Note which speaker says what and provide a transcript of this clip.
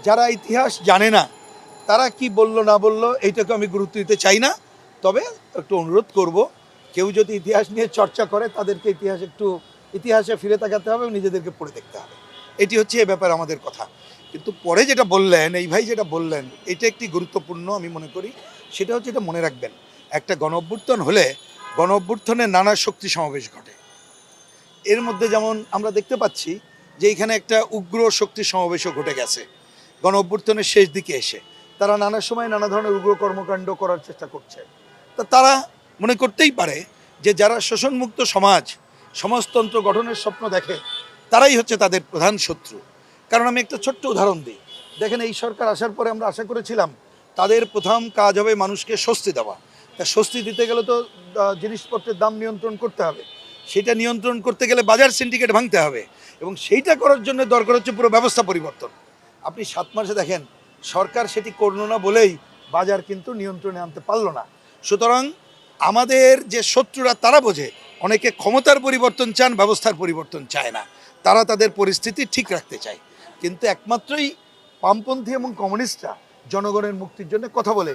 Speaker 1: যারা ইতিহাস জানে না তারা কি বলল না বলল এইটাকে আমি গুরুত্ব দিতে চাই না। তবে একটু অনুরোধ করব, কেউ যদি ইতিহাস নিয়ে চর্চা করে তাদেরকে ইতিহাসে ফিরে তাকাতে হবে এবং নিজেদেরকে পড়ে দেখতে হবে। এটি হচ্ছে এ ব্যাপারে আমাদের কথা। কিন্তু পরে যেটা বললেন, এই ভাই যেটা বললেন, এটা একটি গুরুত্বপূর্ণ আমি মনে করি। সেটা হচ্ছে, এটা মনে রাখবেন, একটা গণ অভ্যুত্থান হলে গণ অভ্যুত্থানে নানা শক্তি সমাবেশ ঘটে। এর মধ্যে যেমন আমরা দেখতে পাচ্ছি যে এখানে একটা উগ্র শক্তি সমাবেশও ঘটে গেছে গণ অভ্যুত্থানের শেষ দিকে এসে। তারা নানা সময় নানা ধরনের উগ্র কর্মকাণ্ড করার চেষ্টা করছে। তা তারা মনে করতেই পারে যে যারা শোষণমুক্ত সমাজতন্ত্র গঠনের স্বপ্ন দেখে তারাই হচ্ছে তাদের প্রধান শত্রু। কারণ আমি একটা ছোট্ট উদাহরণ দিই। দেখেন, এই সরকার আসার পরে আমরা আশা করেছিলাম তাদের প্রথম কাজ হবে মানুষকে স্বস্তি দেওয়া। তা স্বস্তি দিতে গেলে তো জিনিসপত্রের দাম নিয়ন্ত্রণ করতে হবে। সেটা নিয়ন্ত্রণ করতে গেলে বাজার সিন্ডিকেট ভাঙতে হবে, এবং সেইটা করার জন্য দরকার হচ্ছে পুরো ব্যবস্থা পরিবর্তন। আপনি 7 মাসে দেখেন সরকার সেটি করলো না বলেই বাজার কিন্তু নিয়ন্ত্রণে আনতে পারলো না। সুতরাং আমাদের যে শত্রুরা তারা বোঝে, অনেকে ক্ষমতার পরিবর্তন চান, ব্যবস্থার পরিবর্তন চায় না। তারা তাদের পরিস্থিতি ঠিক রাখতে চায়। কিন্তু একমাত্রই বামপন্থী এবং কমিউনিস্টরা জনগণের মুক্তির জন্য কথা বলে।